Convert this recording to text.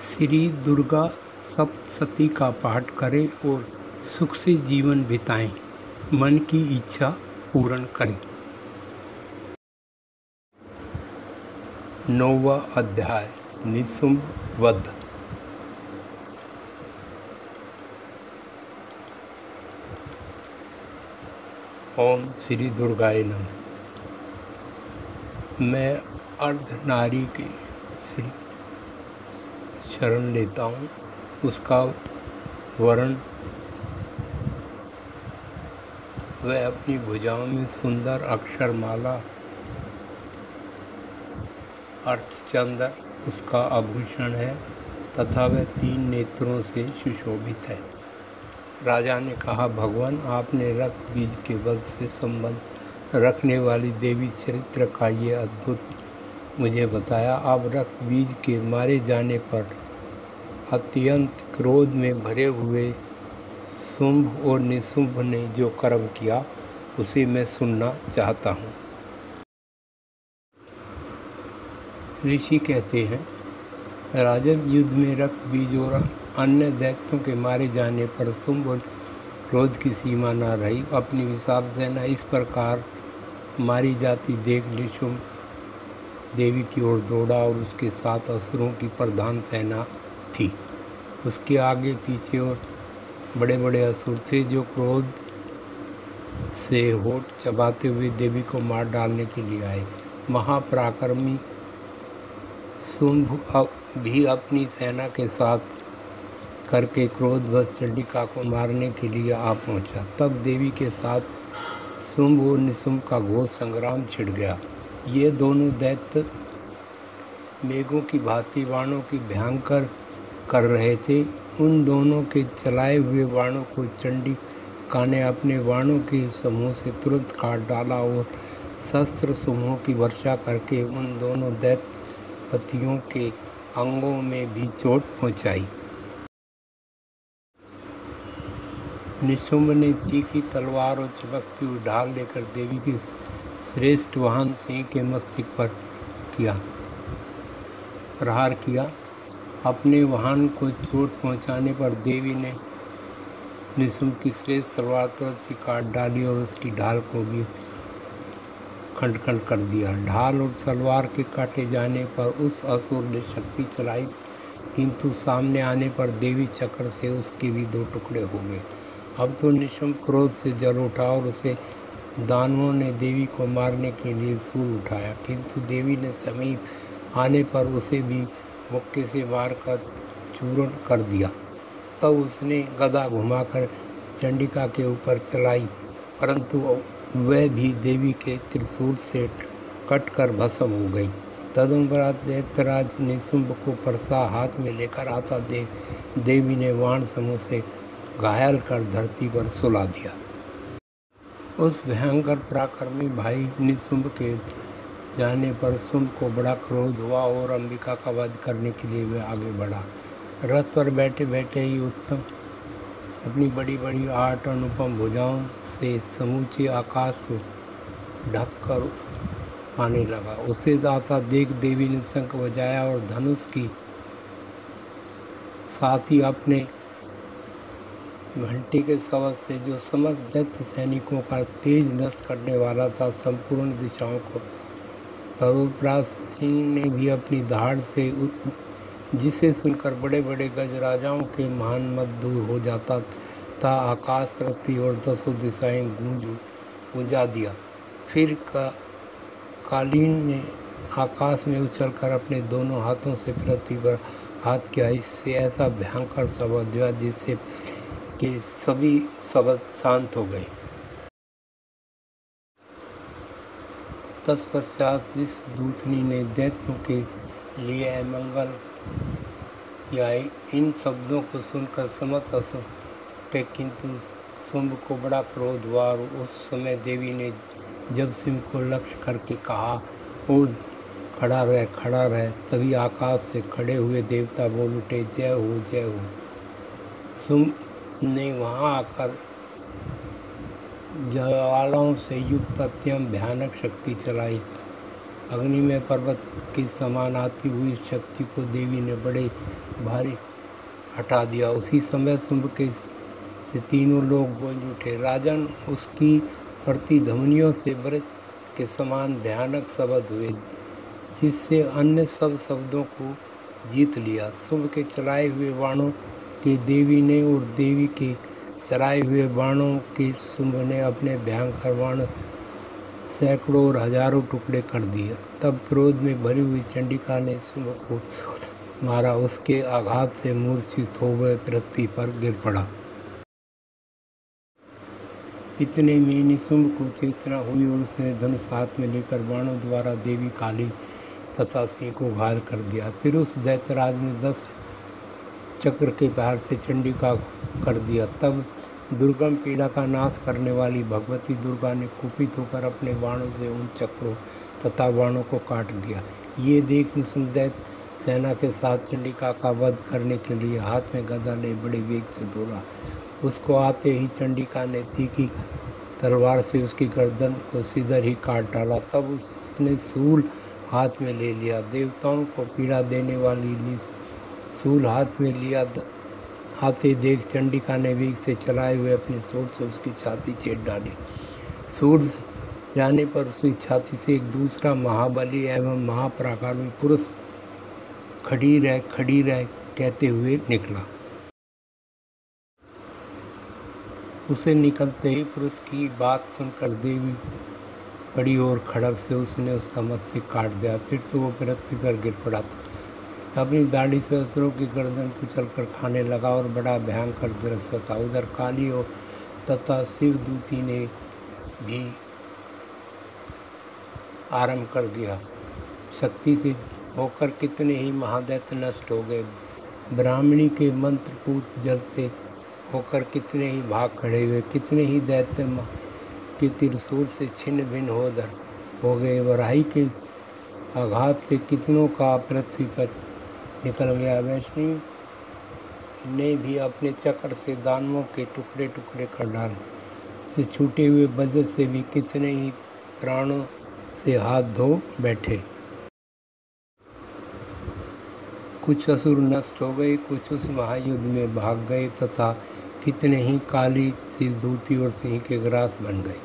श्री दुर्गा सप्तशती का पाठ करें और सुख से जीवन बिताएं, मन की इच्छा पूर्ण करें। 9वां अध्याय निशुंभ वध। ओम श्री दुर्गाय नमः। मैं अर्धनारी की श्री शरण लेता हूँ। उसका वर्ण वह अपनी भुजाओं में सुंदर अक्षरमाला अर्धचंद्र उसका आभूषण है तथा वह 3 नेत्रों से सुशोभित है। राजा ने कहा, भगवान, आपने रक्त बीज के वध से संबंध रखने वाली देवी चरित्र का ये अद्भुत मुझे बताया। अब रक्त बीज के मारे जाने पर अत्यंत क्रोध में भरे हुए शुंभ और निशुंभ ने जो कर्म किया उसे मैं सुनना चाहता हूँ। ऋषि कहते हैं, राजन, युद्ध में रक्त बीज और अन्य दैत्यों के मारे जाने पर शुंभ और क्रोध की सीमा न रही। अपनी विशाल सेना इस प्रकार मारी जाती देख निशुंभ देवी की ओर दौड़ा और उसके साथ असुरों की प्रधान सेना थी। उसके आगे पीछे और बड़े बड़े असुर थे जो क्रोध से होठ चबाते हुए देवी को मार डालने के लिए आए। महापराक्रमी शुंभ भी अपनी सेना के साथ करके क्रोधवश चंडिका को मारने के लिए आ पहुंचा। तब देवी के साथ शुंभ और निशुंभ का घोर संग्राम छिड़ गया। ये दोनों दैत्य मेघों की भांति बाणों की भयंकर कर रहे थे। उन दोनों के चलाए हुए बाणों को चंडिका ने अपने बाणों के समूह से तुरंत काट डाला और शस्त्र समूहों की वर्षा करके उन दोनों दैत्यपतियों के अंगों में भी चोट पहुंचाई। निशुंभ ने तीखी तलवार और चमकती हुई ढाल लेकर देवी के श्रेष्ठ वाहन सिंह के मस्तक पर प्रहार किया। अपने वाहन को चोट पहुंचाने पर देवी ने निशुंभ की श्रेष्ठ तलवार तुरंत ही काट डाली और उसकी ढाल को भी खंड खंड कर दिया। ढाल और तलवार के काटे जाने पर उस असुर ने शक्ति चलाई, किंतु सामने आने पर देवी चक्र से उसके भी 2 टुकड़े हो गए। अब तो निशुंभ क्रोध से जल उठा और उसे दानवों ने देवी को मारने के लिए शूल उठाया, किंतु देवी ने समीप आने पर उसे भी मुक्के से मारकर चूर्ण कर दिया। तब उसने गदा घुमाकर चंडिका के ऊपर चलाई, परंतु वह भी देवी के त्रिशूल से कटकर भस्म हो गई। तदुपरांत दैत्यराज निशुंभ को परसा हाथ में लेकर आता देख देवी ने बाण समूह से घायल कर धरती पर सुला दिया। उस भयंकर पराक्रमी भाई निशुंभ के जाने पर शुंभ को बड़ा क्रोध हुआ और अंबिका का वध करने के लिए वह आगे बढ़ा। रथ पर बैठे बैठे ही उत्तम अपनी बड़ी बड़ी 8 अनुपम भुजाओं से समूचे आकाश को ढककर आने लगा। उसे आता देख देवी ने शंख बजाया और धनुष की साथ ही अपने घंटी के शब्द से, जो समस्त दैत्य सैनिकों का तेज नष्ट करने वाला था, संपूर्ण दिशाओं को। तदुपरांत सिंह ने भी अपनी धाड़ से, जिसे सुनकर बड़े बड़े गजराजाओं के महान मत दूर हो जाता था, आकाश, पृथ्वी और 10 दिशाएं गूंजा दिया। फिर कालीन ने आकाश में उछलकर अपने दोनों हाथों से पृथ्वी पर हाथ किया। इससे ऐसा भयंकर शब्द हुआ जिससे कि सभी शब्द शांत हो गए। तत्पश्चात जिस दूतनी ने दैत्यों के लिए अमंगल किया, इन शब्दों को सुनकर समस्त असुर थे, किंतु शुंभ को बड़ा क्रोध हुआ और उस समय देवी ने जब सिंह को लक्ष्य करके कहा, ओ खड़ा रह। तभी आकाश से खड़े हुए देवता बोल उठे, जय हो जय हो। शुंभ ने वहां आकर ज्वालाओं से युक्त अत्यंत भयानक शक्ति चलाई अग्नि में पर्वत के समान आती हुई शक्ति को देवी ने बड़े भारी हटा दिया। उसी समय शुंभ के से तीनों लोग गूंज उठे। राजन उसकी प्रतिध्वनियों से वज्र के समान भयानक शब्द हुए, जिससे अन्य सब शब्दों को जीत लिया। शुंभ के चलाए हुए बाणों के देवी ने और देवी के चलाए हुए बाणों के शुंभ ने अपने भयंकर बाण सैकड़ों और हजारों टुकड़े कर दिए। तब क्रोध में भरी हुई चंडिका ने शुंभ को मारा। उसके आघात से मूर्छित हो वह पृथ्वी पर गिर पड़ा। इतने में निशुंभ को चेतना हुई और उसने धनुष हाथ में लेकर बाणों द्वारा देवी काली तथा सिंह को घायल कर दिया। फिर उस दैत्यराज ने 10 चक्र के प्रहार से चंडिका कर दिया। तब दुर्गम पीड़ा का नाश करने वाली भगवती दुर्गा ने कुपित होकर अपने बाणों से उन चक्रों तथा बाणों को काट दिया। ये देख निशुंभ दैत्य सेना के साथ चंडिका का वध करने के लिए हाथ में गदा ले बड़े वेग से दौड़ा। उसको आते ही चंडिका ने तीखी तलवार से उसकी गर्दन को सीधर ही काट डाला। तब उसने शूल हाथ में ले लिया। देवताओं को पीड़ा देने वाली शूल हाथ में लिया आते देख चंडिका ने वेग से चलाए हुए अपने शूल से उसकी छाती चीर डाली। शूल जाने पर उसकी छाती से एक दूसरा महाबली एवं महापराक्रमी पुरुष खड़ी रह कहते हुए निकला। उसे निकलते ही पुरुष की बात सुनकर देवी पड़ी और खड़ग से उसने उसका मस्तक काट दिया। फिर तो वो पृथ्वी पर गिर पड़ा था। अपनी दाढ़ी से असुरों की गर्दन कुचल कर खाने लगा और बड़ा भयंकर दृश्य था। उधर काली और तथा शिवदूती ने भी आरंभ कर दिया। शक्ति से होकर कितने ही महादैत्य नष्ट हो गए। ब्राह्मणी के मंत्रपूत जल से होकर कितने ही भाग खड़े हुए। कितने ही दैत्य के त्रिशूल से छिन्न भिन्न हो गए। वराही के आघात से कितनों का पृथ्वी पर निकल गया। वैष्णवी ने भी अपने चक्र से दानवों के टुकड़े टुकड़े कर डाले। से छूटे हुए वज्र से भी कितने ही प्राणों से हाथ धो बैठे। कुछ असुर नष्ट हो गए, कुछ उस महायुद्ध में भाग गए तथा कितने ही काली शिवदूती और सिंह के ग्रास बन गए।